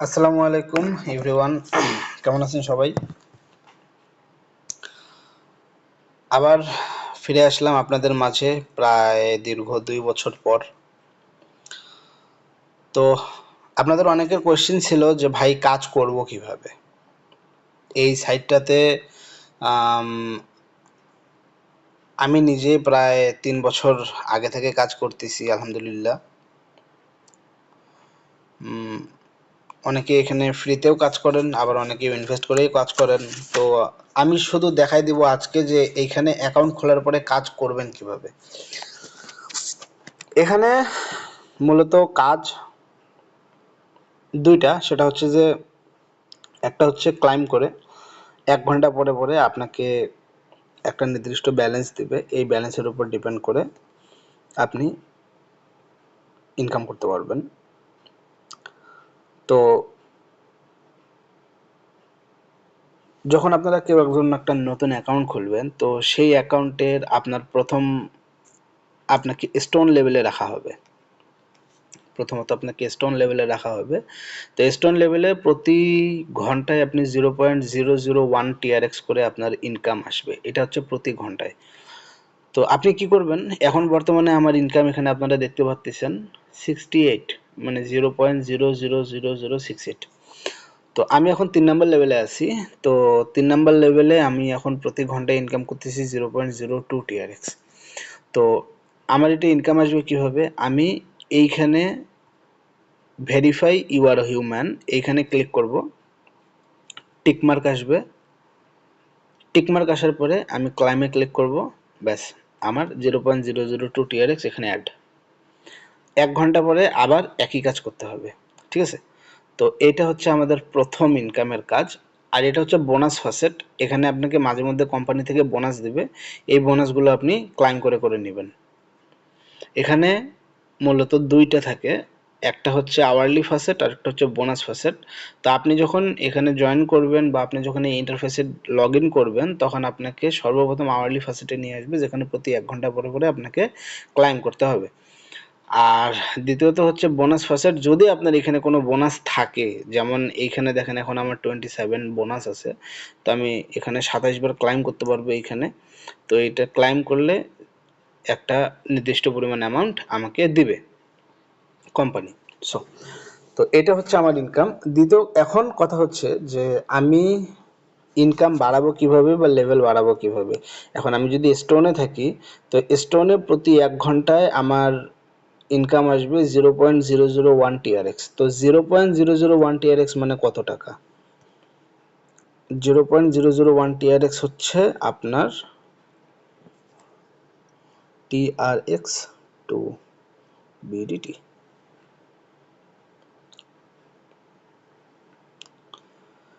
আসসালামু আলাইকুম এভরিওয়ান, কেমন আছেন সবাই? আবার ফিরে আসলাম আপনাদের মাঝে প্রায় দীর্ঘ 2 বছর পর। তো আপনাদের অনেকের কোয়েশ্চেন ছিল যে ভাই কাজ করব কিভাবে এই সাইটটাতে। আমি নিজে প্রায় 3 বছর আগে থেকে কাজ করতেছি আলহামদুলিল্লাহ। অনেকে এখানে ফ্রিতেও কাজ করেন, আবার অনেকে ইনভেস্ট করেই কাজ করেন। তো আমি শুধু দেখাই দিব আজকে যে এইখানে অ্যাকাউন্ট খোলার পরে কাজ করবেন কিভাবে। এখানে মূলত কাজ দুইটা, সেটা হচ্ছে যে একটা হচ্ছে ক্লাইম করে 1 ঘন্টা পরে পরে আপনাকে একটা নির্দিষ্ট ব্যালেন্স দিবে, এই ব্যালেন্সের উপর ডিপেন্ড করে আপনি ইনকাম করতে পারবেন। তো যখন আপনারা কেউ একজন একটা নতুন অ্যাকাউন্ট খুলবেন, তো সেই অ্যাকাউন্টের আপনার আপনাকে স্টোন লেভেলে রাখা হবে। প্রথমত আপনাকে স্টোন লেভেলে রাখা হবে। তো স্টোন লেভেলে প্রতি ঘন্টায় আপনি 0.001 টিআরএক্স করে আপনার ইনকাম আসবে। এটা হচ্ছে প্রতি ঘন্টায়। তো আপনি কি করবেন, এখন বর্তমানে আমার ইনকাম এখানে আপনারা দেখতে পাচ্ছেন 68, মানে 0.0000068। তো আমি এখন 3 নম্বর লেভেলে আছি। তো 3 নম্বর লেভেলে আমি এখন প্রতি ঘন্টায় ইনকাম করতেছি 0.02 টিআরএক্স। তো আমার এটা ইনকাম আসবে কিভাবে, আমি এইখানে ভেরিফাই ইউ আর হিউম্যান এইখানে ক্লিক করব, টিকমার্ক আসবে। টিকমার্ক আসার পরে আমি ক্লাইমে ক্লিক করব, ব্যাস আমার 0.002 টিআরএক্স এখানে অ্যাড। 1 ঘন্টা পরে আবার একই কাজ করতে হবে, ঠিক আছে? তো এটা হচ্ছে আমাদের প্রথম ইনকামের কাজ। আর এটা হচ্ছে বোনাস ফ্যাসেট, এখানে আপনাকে মাঝে মধ্যে কোম্পানি থেকে বোনাস দিবে, এই বোনাসগুলো আপনি ক্লাইম করে করে নেবেন। এখানে মূলত দুইটা থাকে, একটা হচ্ছে আওয়ারলি ফ্যাসেট আর একটা হচ্ছে বোনাস ফ্যাসেট। তো আপনি যখন এখানে জয়েন করবেন বা আপনি যখন এই ইন্টারফেসে লগ ইন করবেন, তখন আপনাকে সর্বপ্রথম আওয়ারলি ফ্যাসেটে নিয়ে আসবে, যেখানে প্রতি 1 ঘন্টা পরে পরে আপনাকে ক্লাইম করতে হবে। আর দ্বিতীয়ত হচ্ছে বোনাস ফ্যাসেট, যদি আপনার এখানে কোনো বোনাস থাকে, যেমন এইখানে দেখেন এখন আমার 27 বোনাস আছে, তো আমি এখানে 27 বার ক্লাইম করতে পারবো এইখানে। তো এটা ক্লাইম করলে একটা নির্দিষ্ট পরিমাণ অ্যামাউন্ট আমাকে দিবে কোম্পানি। সো তো এটা হচ্ছে আমার ইনকাম। দ্বিতীয় এখন কথা হচ্ছে যে আমি ইনকাম বাড়াবো কিভাবে বা লেভেল বাড়াবো কিভাবে। এখন আমি যদি স্টোনে থাকি, তো স্টোনে প্রতি 1 ঘন্টায় আমার ইনকাম আসবে 0.001 টিআরএক্স। তো 0.001 টিআরএক্স মানে কত টাকা? 0.001 টিআরএক্স হচ্ছে আপনার টিআরএক্স টু বিডিটি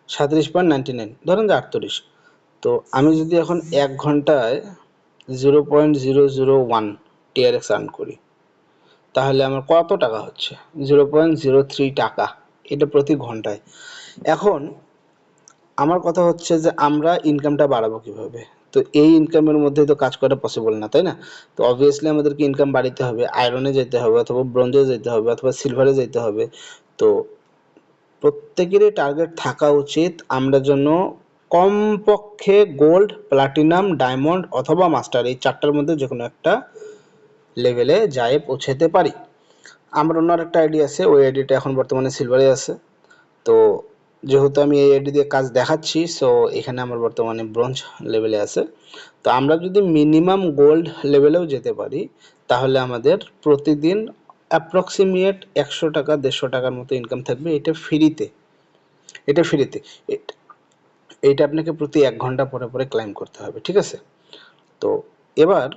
37.99, ধরেন যে 38। তো আমি যদি এখন 1 ঘন্টায় 0.001 টিআরএক্স আর্ন করি, তাহলে আমার কত টাকা হচ্ছে? 0.03 টাকা, এটা প্রতি ঘন্টায়। এখন আমার কথা হচ্ছে যে আমরা ইনকামটা বাড়াবো কিভাবে? তো এই ইনকামের মধ্যে তো কাজ করা পসিবল না, তাই না? তো অবভিয়াসলি আমাদেরকে ইনকাম বাড়াতে হবে, আয়রনে যেতে হবে অথবা ব্রোঞ্জে যেতে হবে অথবা সিলভারে যেতে হবে। তো প্রত্যেকেরই টার্গেট থাকা উচিত আমরা যেন কমপক্ষে গোল্ড, প্লাটিনাম, ডায়মন্ড অথবা মাস্টার, এই 4টার মধ্যে যে কোনো একটা লেভেলে যায় পৌঁছাতে পারি। আমার অন্য একটা আইডি আছে, ওই আইডিটা এখন বর্তমানে সিলভারে আছে। তো যেহেতু আমি এই আইডি দিয়ে কাজ দেখাচ্ছি, সো এখানে আমার বর্তমানে ব্রোঞ্জ লেভেলে আছে। তো আমরা যদি মিনিমাম গোল্ড লেভেলেও যেতে পারি, তাহলে আমাদের প্রতিদিন অ্যাপ্রক্সিমেট 100 টাকা 150 টাকার মতো ইনকাম থাকবে। এটা ফ্রিতে, এটা ফ্রিতে। এইটা আপনাকে প্রতি 1 ঘন্টা পরে পরে ক্লাইম করতে হবে, ঠিক আছে? তো এবার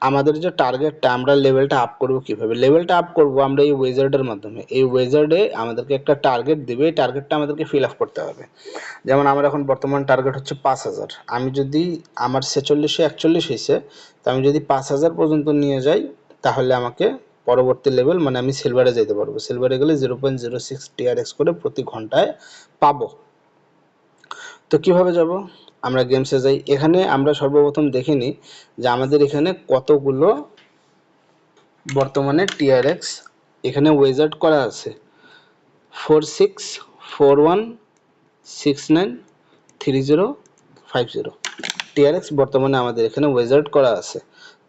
আমাদের যে টার্গেটটা, আমরা লেভেলটা আপ করব কিভাবে? লেভেলটা আপ করব আমরা এই ওয়েজার্ডের মাধ্যমে। এই ওয়েজার্ডে আমাদেরকে একটা টার্গেট দিবে, এই টার্গেটটা আমাদেরকে ফিল আপ করতে হবে। যেমন আমার এখন বর্তমান টার্গেট হচ্ছে 5000। আমি যদি আমার 46-এ 41 হয়েছে, তো আমি যদি 5000 পর্যন্ত নিয়ে যাই, তাহলে আমাকে পরবর্তী লেভেল মানে আমি সিলভারে যেতে পারবো। সিলভারে গেলে 0.06 টিআরএক্স করে প্রতি ঘন্টায় পাবো। তো কিভাবে যাব? আমরা গেমসে যাই। এখানে আমরা সর্বপ্রথম দেখে নিই যে আমাদের এখানে কতগুলো বর্তমানে টিআরএক্স এখানে ওয়েজার্ড করা আছে। 41693050 TRX বর্তমানে আমাদের এখানে ওয়েজার্ড করা আছে।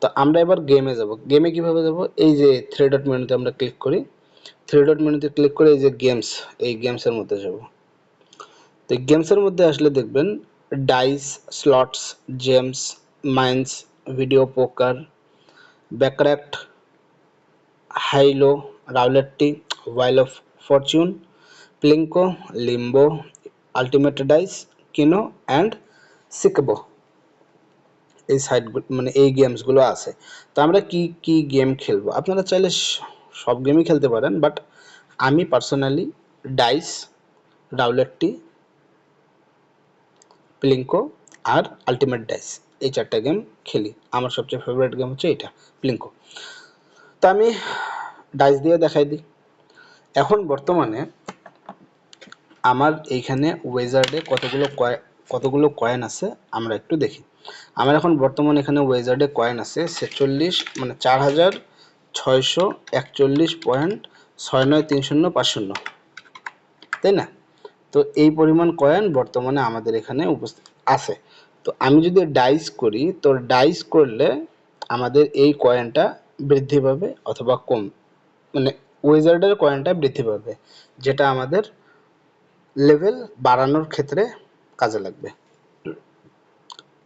তো আমরা এবার গেমে যাব। গেমে কিভাবে যাব? এই যে থ্রি ডট মেনুতে আমরা ক্লিক করি, থ্রি ডট মেনুতে ক্লিক করে এই যে গেমস, এই গেমসের মধ্যে যাব। তো গেমসের মধ্যে আসলে দেখবেন dice, slots, gems, mines, video poker, baccarat, hi lo, রাউলেটটি, wheel of fortune, plinko, limbo, ultimate dice, keno and sic bo, এই সাইটগুলো মানে এই গেমসগুলো আছে। তো আমরা কি কি গেম খেলবো? আপনারা চাইলে সব গেমই খেলতে পারেন, বাট আমি পার্সোনালি ডাইস, রাউলেটটি, প্লিঙ্কো আর আলটিমেট ডাইস, এই চারটা গেম খেলি। আমার সবচেয়ে ফেভারিট গেম হচ্ছে এটা, প্লিঙ্কো। তো আমি ডাইস দিয়ে দেখাই দিই। এখন বর্তমানে আমার এইখানে ওয়েজার্ডে কতগুলো কয়েন আছে আমরা একটু দেখি। আমার এখন বর্তমানে এখানে ওয়েজার্ডে কয়েন আছে 46, মানে 4641.693050, তাই না? তো এই পরিমাণ কয়েন বর্তমানে আমাদের এখানে উপস্থিত আছে। তো আমি যদি ডাইস করি, তো ডাইস করলে আমাদের এই কয়েনটা বৃদ্ধি পাবে অথবা কম, মানে ওয়েজার্ডের কয়েনটা বৃদ্ধি পাবে, যেটা আমাদের লেভেল বাড়ানোর ক্ষেত্রে কাজে লাগবে।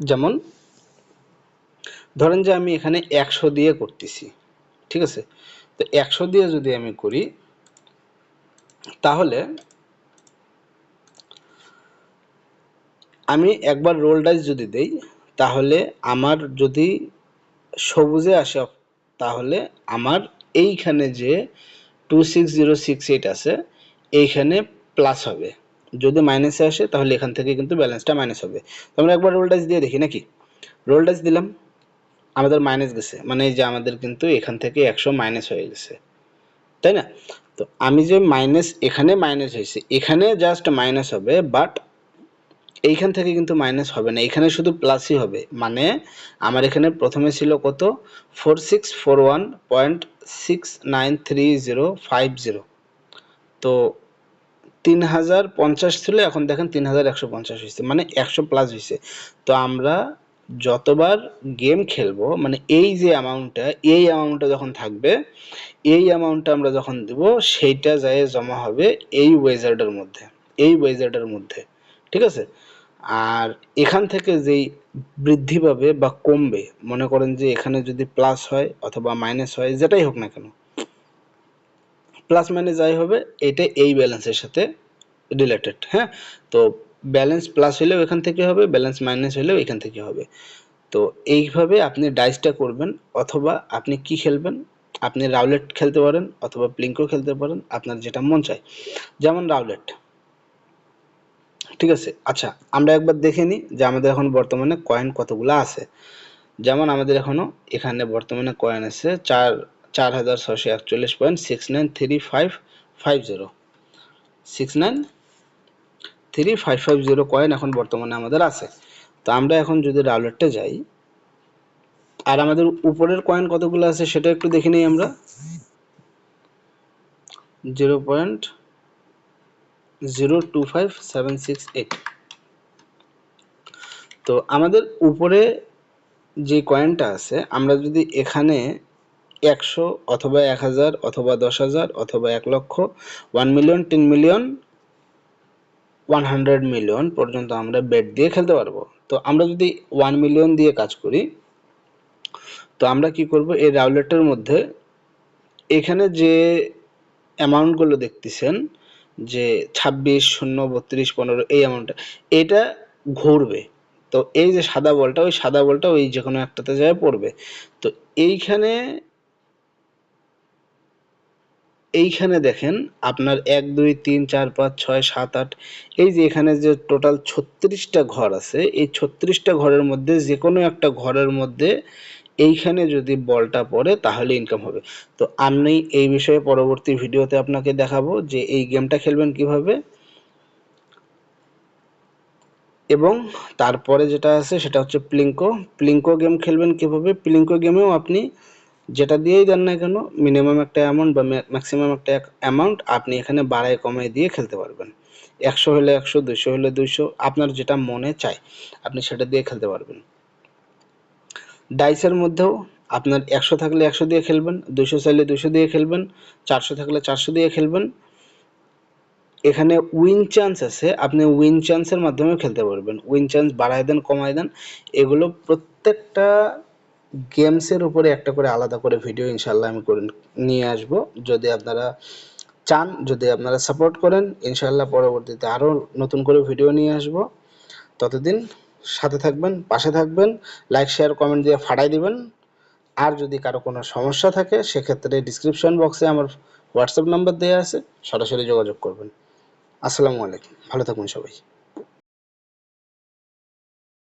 যেমন ধরেন যে আমি এখানে 100 দিয়ে করতেছি, ঠিক আছে? তো 100 দিয়ে যদি আমি করি, তাহলে আমি একবার রোল ডাইস যদি দেই, তাহলে আমার যদি সবুজে আসে, তাহলে আমার এইখানে যে 26068 আছে এইখানে প্লাস হবে। যদি মাইনাসে আসে তাহলে এখান থেকে কিন্তু ব্যালেন্সটা মাইনাস হবে। তো আমরা একবার রোল ডাইস দিয়ে দেখি নাকি। রোল ডাইস দিলাম, আমাদের মাইনাস গেছে, মানে এই যে আমাদের কিন্তু এখান থেকে 100 মাইনাস হয়ে গেছে, তাই না? তো আমি যে মাইনাস, এখানে মাইনাস হয়েছে, এখানে জাস্ট মাইনাস হবে, বাট এইখান থেকে কিন্তু মাইনাস হবে না, এখানে শুধু প্লাসই হবে। মানে আমার এখানে প্রথমে ছিল কত? 4641.693050। তো 3050 ছিল, এখন দেখেন 3150 হয়েছে, মানে 100 প্লাস হয়েছে। তো আমরা যতবার গেম খেলবো, মানে এই যে অ্যামাউন্টটা, এই অ্যামাউন্টটা যখন থাকবে, এই অ্যামাউন্টটা আমরা যখন দেব, সেইটা যায় জমা হবে এই ওয়েজার্ডের মধ্যে, এই ওয়েজার্ডের মধ্যে, ঠিক আছে? আর এখান থেকে যেই বৃদ্ধি পাবে বা কমবে, মনে করেন যে এখানে যদি প্লাস হয় অথবা মাইনাস হয়, যেটাই হোক না কেন, প্লাস মাইনাস যাই হবে, এটা এই ব্যালেন্সের সাথে রিলেটেড। হ্যাঁ, তো ব্যালেন্স প্লাস হলেও এখান থেকে হবে, ব্যালেন্স মাইনাস হলেও এখান থেকে হবে। তো এইভাবে আপনি ডাইসটা করবেন, অথবা আপনি কি খেলবেন, আপনি রাউলেট খেলতে পারেন অথবা প্লিঙ্কো খেলতে পারেন, আপনার যেটা মন চায়। যেমন রাউলেট, ঠিক আছে? আচ্ছা, আমরা একবার দেখে নিই যে আমাদের এখন বর্তমানে কয়েন কতগুলো আছে। যেমন আমাদের এখনো এখানে বর্তমানে কয়েন আছে 4641.693550, 693550 কয়েন এখন বর্তমানে আমাদের আছে। তো আমরা এখন যদি রাউলেটে যাই, আর আমাদের উপরের কয়েন কতগুলো আছে সেটা একটু দেখে নিই আমরা। 0.025768। তো আমাদের উপরে যে কয়েনটা আছে, আমরা যদি এখানে 100 অথবা 1000 অথবা 10,000 অথবা 1 লক্ষ, 1 মিলিয়ন, 10 মিলিয়ন, 100 মিলিয়ন পর্যন্ত আমরা বেট দিয়ে খেলতে পারবো। তো আমরা যদি 1 মিলিয়ন দিয়ে কাজ করি, তো আমরা কি করব, এই রাউলেটের মধ্যে এখানে যে অ্যামাউন্টগুলো দেখতেছেন, যে 26, 0, 32, 15, এই অ্যামাউন্টটা, এটা ঘুরবে। তো এই যে সাদা বলটা, ওই সাদা বলটা ওই যে কোনো একটাতে যায় পড়বে। তো এইখানে এইখানে দেখেন আপনার 1, 2, 3, 4, 5, 6, 7, 8, এই যে এখানে যে টোটাল 36টা ঘর আছে, এই 36টা ঘরের মধ্যে যে কোনো একটা ঘরের মধ্যে এইখানে যদি বলটা পড়ে তাহলে ইনকাম হবে। তো আমি এই বিষয়ে পরবর্তী ভিডিওতে আপনাকে দেখাবো যে এই গেমটা খেলবেন কিভাবে, এবং তারপরে যেটা আছে সেটা হচ্ছে প্লিঙ্কো। প্লিঙ্কো গেম খেলবেন কিভাবে। প্লিঙ্কো গেমেও আপনি যেটা দিয়েই দেন না কেন মিনিমাম একটা অ্যামাউন্ট বা ম্যাক্সিমাম একটা অ্যামাউন্ট আপনি এখানে বাড়ায় কমায় দিয়ে খেলতে পারবেন। 100 হলে 100, 200 হলে 200, আপনার যেটা মনে চায় আপনি সেটা দিয়ে খেলতে পারবেন। ডাইসের মধ্যেও আপনার 100 থাকলে 100 দিয়ে খেলবেন, 200 চাইলে 200 দিয়ে খেলবেন, 400 থাকলে 400 দিয়ে খেলবেন। এখানে উইন চান্স আছে, আপনি উইন চান্সের মাধ্যমেও খেলতে পারবেন। উইন চান্স বাড়ায় দেন কমায় দেন, এগুলো প্রত্যেকটা গেমসের উপরে একটা করে আলাদা করে ভিডিও ইনশাল্লাহ আমি করে নিয়ে আসব। যদি আপনারা চান, যদি আপনারা সাপোর্ট করেন, ইনশাল্লাহ পরবর্তীতে আরও নতুন করে ভিডিও নিয়ে আসব। ততদিন সাথে থাকবেন, পাশে থাকবেন, লাইক শেয়ার কমেন্ট দিয়ে ফাটাই দিবেন। আর যদি কারো কোনো সমস্যা থাকে সেক্ষেত্রে ডিসক্রিপশন বক্সে আমার হোয়াটসঅ্যাপ নাম্বার দেওয়া আছে, সরাসরি যোগাযোগ করবেন। আসসালামু আলাইকুম, ভালো থাকুন সবাই।